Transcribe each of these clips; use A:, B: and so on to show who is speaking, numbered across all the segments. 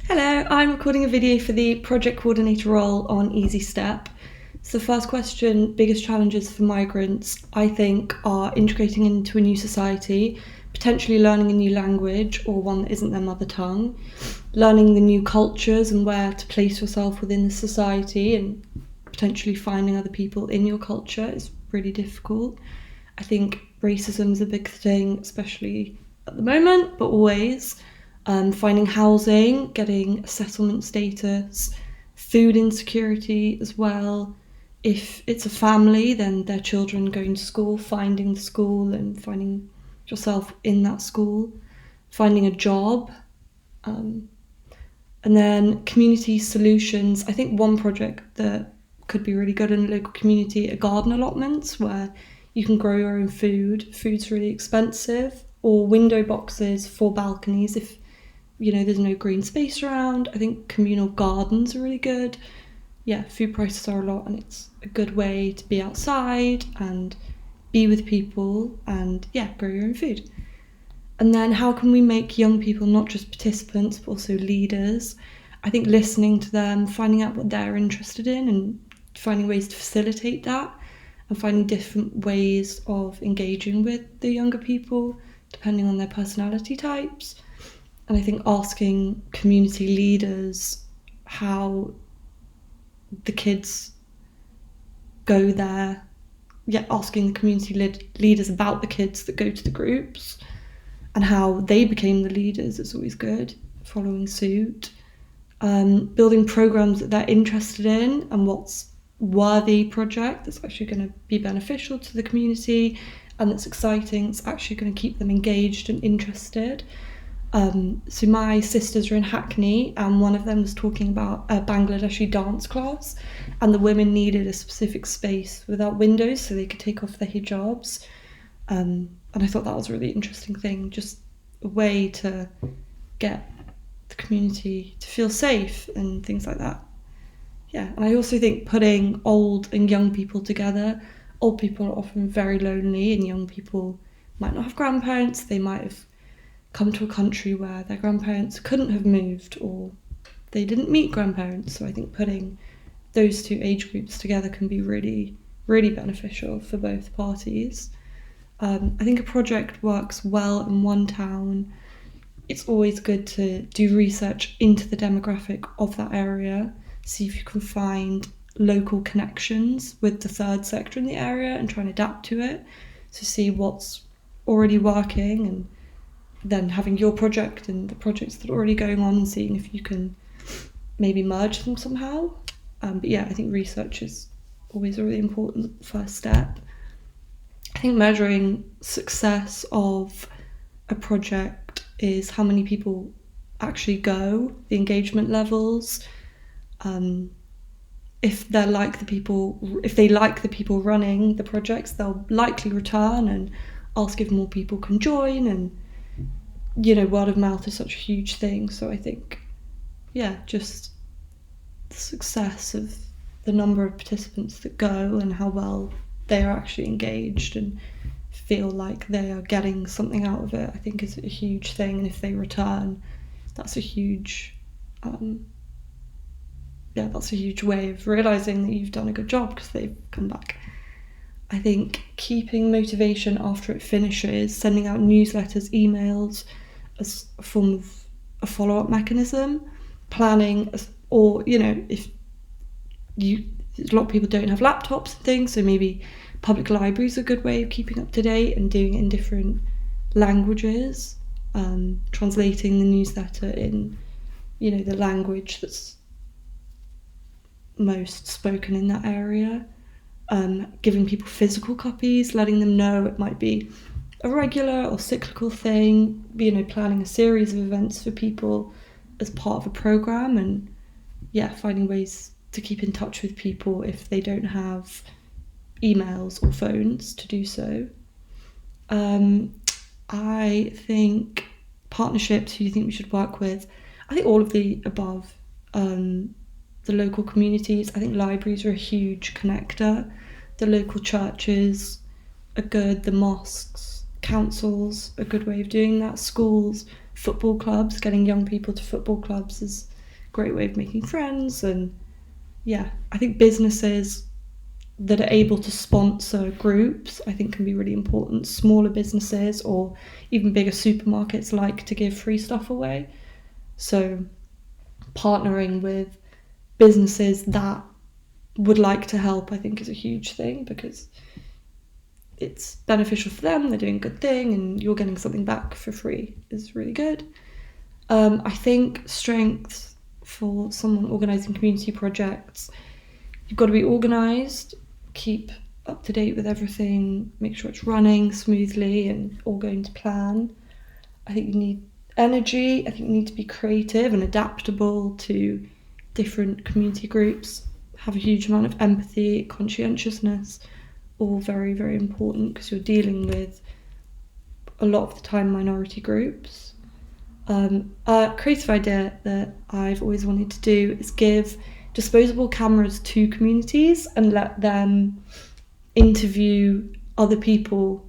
A: Hello, I'm recording a video for the project coordinator role on EasyStep. So the first question, biggest challenges for migrants, I think, are integrating into a new society, potentially learning a new language or one that isn't their mother tongue, learning the new cultures and where to place yourself within the society, and potentially finding other people in your culture is really difficult. I think racism is a big thing, especially at the moment, but always. Finding housing, getting settlement status, food insecurity as well. If it's a family, then their children going to school, finding the school and finding yourself in that school, finding a job. And then community solutions. I think one project that could be really good in a local community are garden allotments where you can grow your own food. Food's really expensive, or window boxes for balconies if there's no green space around. I think communal gardens are really good. Yeah, food prices are a lot, and it's a good way to be outside and be with people and, grow your own food. And then how can we make young people not just participants, but also leaders? I think listening to them, finding out what they're interested in and finding ways to facilitate that, and finding different ways of engaging with the younger people, depending on their personality types. And I think asking community leaders how the kids go there, asking the community leaders about the kids that go to the groups and how they became the leaders is always good, following suit. Building programs that they're interested in and what's worthy project that's actually going to be beneficial to the community and that's exciting, it's actually going to keep them engaged and interested. So my sisters are in Hackney, and one of them was talking about a Bangladeshi dance class, and the women needed a specific space without windows so they could take off their hijabs. And I thought that was a really interesting thing, just a way to get the community to feel safe and things like that. Yeah, and I also think putting old and young people together. Old people are often very lonely, and young people might not have grandparents. They might have come to a country where their grandparents couldn't have moved, or they didn't meet grandparents. So I think putting those two age groups together can be really, really beneficial for both parties. I think a project works well in one town. It's always good to do research into the demographic of that area, see if you can find local connections with the third sector in the area and try and adapt to it. So see what's already working, and then having your project and the projects that are already going on and seeing if you can maybe merge them somehow. But I think research is always a really important first step. I think measuring success of a project is how many people actually go, the engagement levels. If they like the people running the projects, they'll likely return and ask if more people can join, and word of mouth is such a huge thing. So I think, just the success of the number of participants that go and how well they are actually engaged and feel like they are getting something out of it, I think is a huge thing. And if they return, that's a huge, that's a huge way of realising that you've done a good job because they've come back. I think keeping motivation after it finishes, sending out newsletters, emails, as a form of a follow-up mechanism, planning, or if a lot of people don't have laptops and things, so maybe public libraries are a good way of keeping up to date and doing it in different languages, translating the newsletter in the language that's most spoken in that area, giving people physical copies, letting them know it might be a regular or cyclical thing, planning a series of events for people as part of a program, and finding ways to keep in touch with people if they don't have emails or phones to do so. I think partnerships, who do you think we should work with? I think all of the above. The local communities, I think libraries are a huge connector. The local churches are good, the mosques, councils, a good way of doing that. Schools, football clubs, getting young people to football clubs is great way of making friends. And yeah, I think businesses that are able to sponsor groups, I think, can be really important. Smaller businesses or even bigger supermarkets like to give free stuff away. So partnering with businesses that would like to help, I think, is a huge thing, because it's beneficial for them, they're doing a good thing, and you're getting something back for free is really good. I think strengths for someone organising community projects, you've got to be organised, keep up to date with everything, make sure it's running smoothly and all going to plan. I think you need energy, I think you need to be creative and adaptable to different community groups, have a huge amount of empathy, conscientiousness, all very, very important, because you're dealing with a lot of the time minority groups. A creative idea that I've always wanted to do is give disposable cameras to communities and let them interview other people,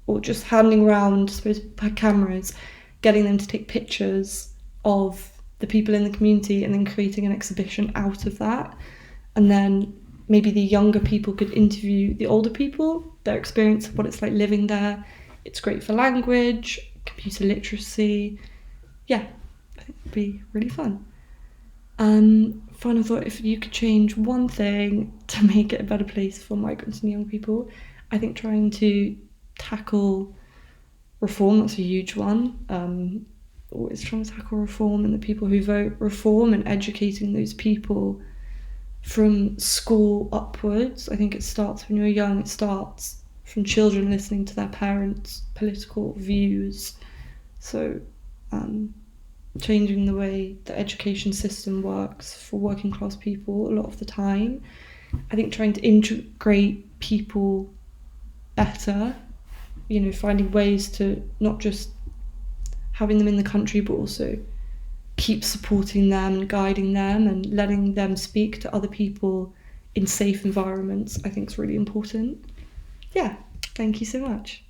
A: or just handing around disposable cameras, getting them to take pictures of the people in the community and then creating an exhibition out of that. And then maybe the younger people could interview the older people, their experience of what it's like living there. It's great for language, computer literacy. Yeah, I think it'd be really fun. Final thought, if you could change one thing to make it a better place for migrants and young people, I think trying to tackle reform, that's a huge one. Always trying to tackle reform and the people who vote reform, and educating those people from school upwards. I think it starts when you're young, it starts from children listening to their parents' political views. So changing the way the education system works for working class people a lot of the time. I think trying to integrate people better, finding ways to not just having them in the country, but also keep supporting them and guiding them and letting them speak to other people in safe environments, I think is really important. Yeah, thank you so much.